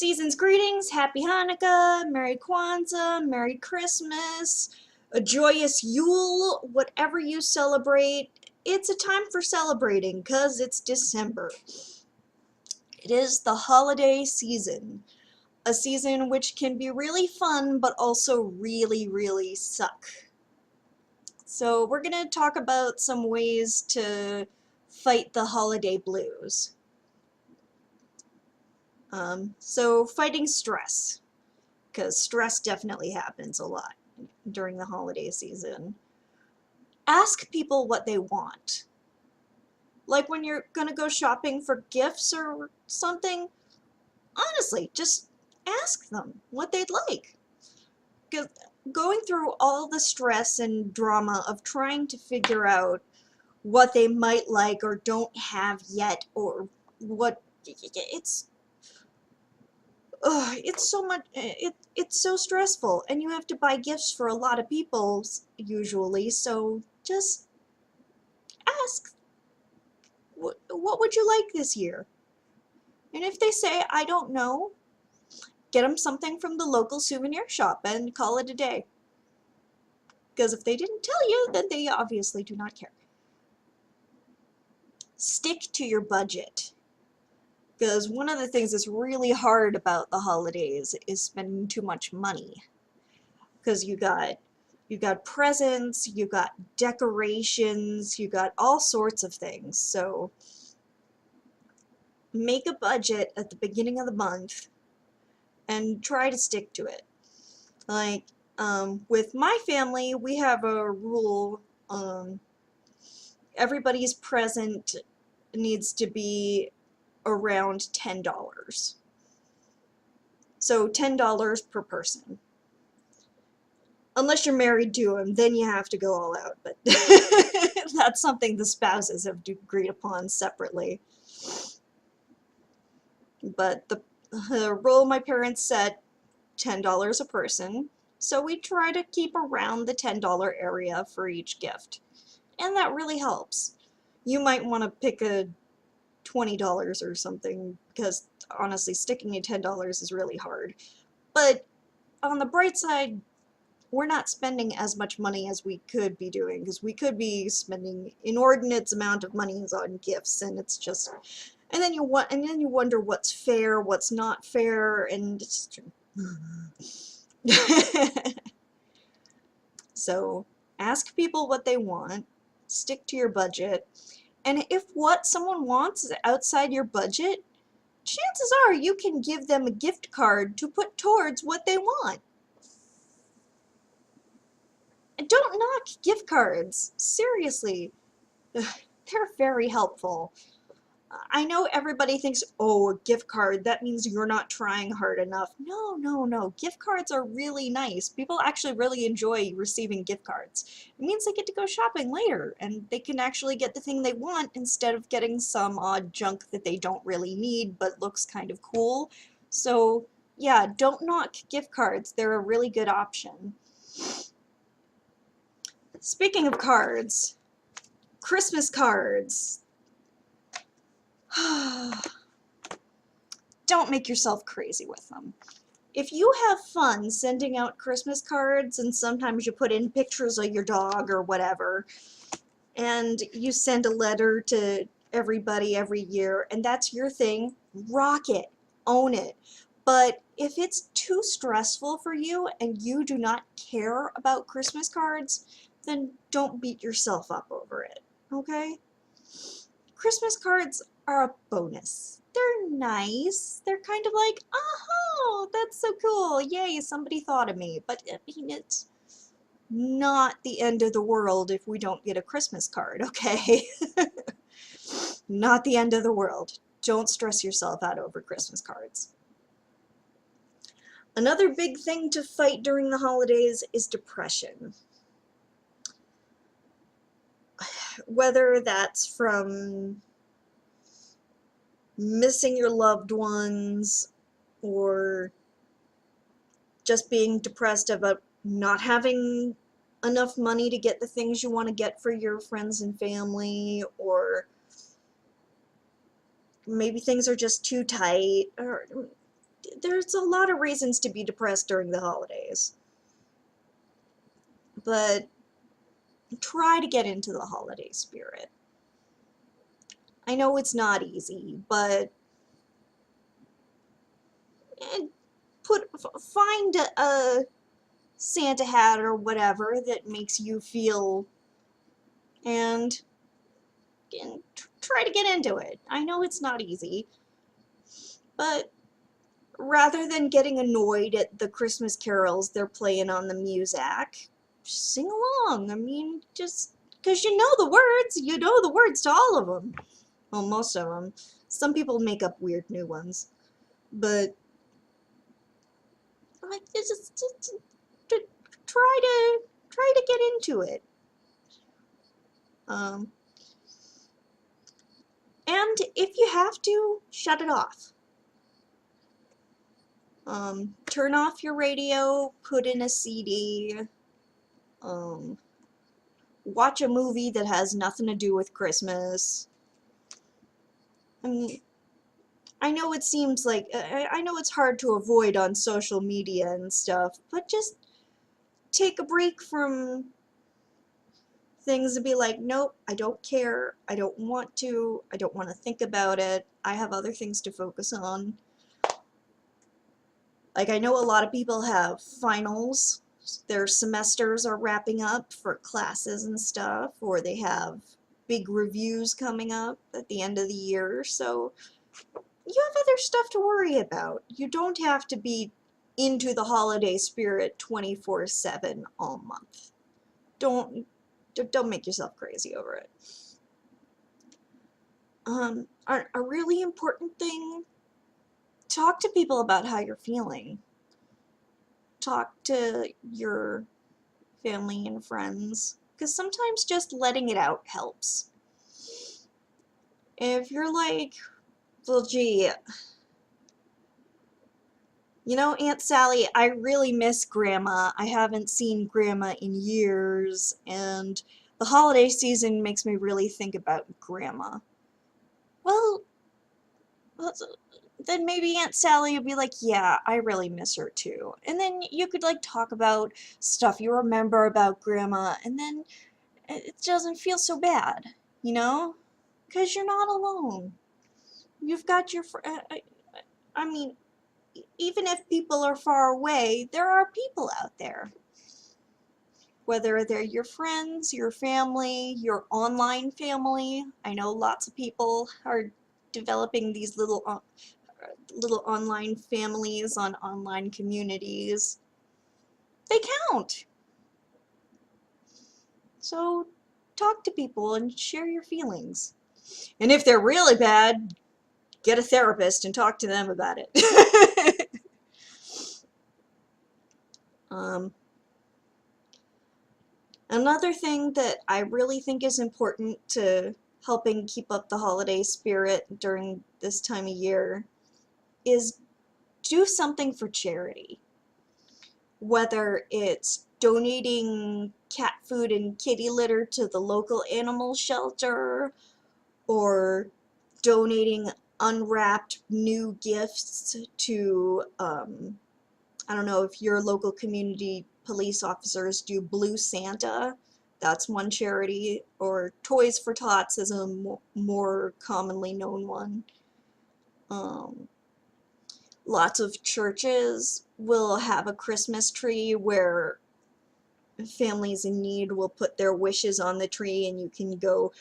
Season's greetings, Happy Hanukkah, Merry Kwanzaa, Merry Christmas, a joyous Yule, whatever you celebrate. It's a time for celebrating because it's December. It is the holiday season, a season which can be really fun but also really, really suck. So we're going to talk about some ways to fight the holiday blues. So fighting stress, because stress definitely happens a lot during the holiday season. Ask people what they want. Like when you're gonna go shopping for gifts or something, honestly, just ask them what they'd like. Because going through all the stress and drama of trying to figure out what they might like or don't have yet, or what, it's so much, it's so stressful, and you have to buy gifts for a lot of people usually, so just ask, what would you like this year? And if they say, I don't know, get them something from the local souvenir shop and call it a day. Because if they didn't tell you, then they obviously do not care. Stick to your budget. Because one of the things that's really hard about the holidays is spending too much money. Because you got presents, you got decorations, you got all sorts of things. So make a budget at the beginning of the month and try to stick to it. Like, with my family, we have a rule, everybody's present needs to be around $10. So $10 per person. Unless you're married to them, then you have to go all out, but that's something the spouses have agreed upon separately. But the rule my parents set, $10 a person, so we try to keep around the $10 area for each gift, and that really helps. You might want to pick a $20 or something, because honestly sticking to $10 is really hard. But on the bright side, we're not spending as much money as we could be doing, because we could be spending inordinate amount of money on gifts, and it's just, and then you wonder what's fair, what's not fair, and it's so ask people what they want, stick to your budget, and if what someone wants is outside your budget, chances are you can give them a gift card to put towards what they want. And don't knock gift cards, seriously. They're very helpful. I know everybody thinks, oh, a gift card, that means you're not trying hard enough. No, no, no. Gift cards are really nice. People actually really enjoy receiving gift cards. It means they get to go shopping later, and they can actually get the thing they want instead of getting some odd junk that they don't really need but looks kind of cool. So, yeah, don't knock gift cards. They're a really good option. Speaking of cards, Christmas cards. Don't make yourself crazy with them. If you have fun sending out Christmas cards, and sometimes you put in pictures of your dog or whatever, and you send a letter to everybody every year, and that's your thing, rock it, own it. But if it's too stressful for you and you do not care about Christmas cards, then don't beat yourself up over it, okay? Christmas cards are a bonus. They're nice. They're kind of like, oh, that's so cool. Yay, somebody thought of me. But I mean, it's not the end of the world if we don't get a Christmas card, okay? Not the end of the world. Don't stress yourself out over Christmas cards. Another big thing to fight during the holidays is depression. Whether that's from missing your loved ones, or just being depressed about not having enough money to get the things you want to get for your friends and family, or maybe things are just too tight, or there's a lot of reasons to be depressed during the holidays, but try to get into the holiday spirit. I know it's not easy, but eh, find a Santa hat or whatever that makes you feel, and try to get into it. I know it's not easy, but rather than getting annoyed at the Christmas carols they're playing on the music, sing along. I mean, just because you know the words to all of them. Well, most of them. Some people make up weird new ones, but like, just try to get into it. Um, and if you have to, shut it off. Turn off your radio, put in a CD, um, watch a movie that has nothing to do with Christmas. I mean, I know it seems like, I know it's hard to avoid on social media and stuff, but just take a break from things and be like, nope, I don't care, I don't want to think about it, I have other things to focus on. Like, I know a lot of people have finals, their semesters are wrapping up for classes and stuff, or they have big reviews coming up at the end of the year, so you have other stuff to worry about. You don't have to be into the holiday spirit 24/7 all month. Don't make yourself crazy over it. A really important thing, talk to people about how you're feeling. Talk to your family and friends, because sometimes just letting it out helps. If you're like, well, gee, you know, Aunt Sally, I really miss Grandma. I haven't seen Grandma in years, and the holiday season makes me really think about Grandma. Well, then maybe Aunt Sally would be like, yeah, I really miss her too. And then you could like talk about stuff you remember about Grandma, and then it doesn't feel so bad, you know? Because you're not alone. You've got your I mean, even if people are far away, there are people out there. Whether they're your friends, your family, your online family. I know lots of people are developing these little online families on online communities. They count. So talk to people and share your feelings. And if they're really bad, get a therapist and talk to them about it. um, Another thing that I really think is important to helping keep up the holiday spirit during this time of year is do something for charity. Whether it's donating cat food and kitty litter to the local animal shelter, or donating unwrapped new gifts to, I don't know if your local community police officers do Blue Santa. That's one charity. Or Toys for Tots is a more commonly known one. Um, Lots of churches will have a Christmas tree where families in need will put their wishes on the tree, and you can go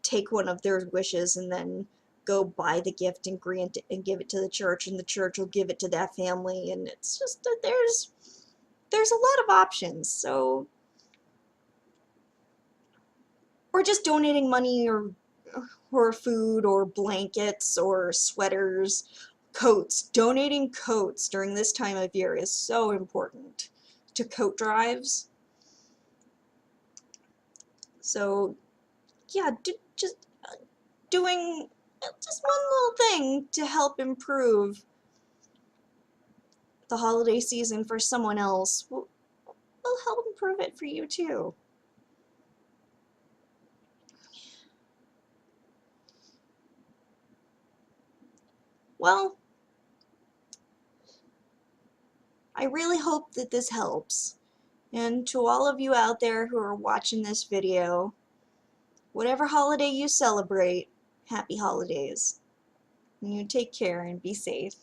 take one of their wishes and then go buy the gift and grant it and give it to the church, and the church will give it to that family. And it's just that there's a lot of options. So, or just donating money or food or blankets or sweaters, coats. Donating coats during this time of year is so important to coat drives. So yeah, just doing just one little thing to help improve the holiday season for someone else will help improve it for you too. Well, I really hope that this helps. And to all of you out there who are watching this video, whatever holiday you celebrate, happy holidays. And you take care and be safe.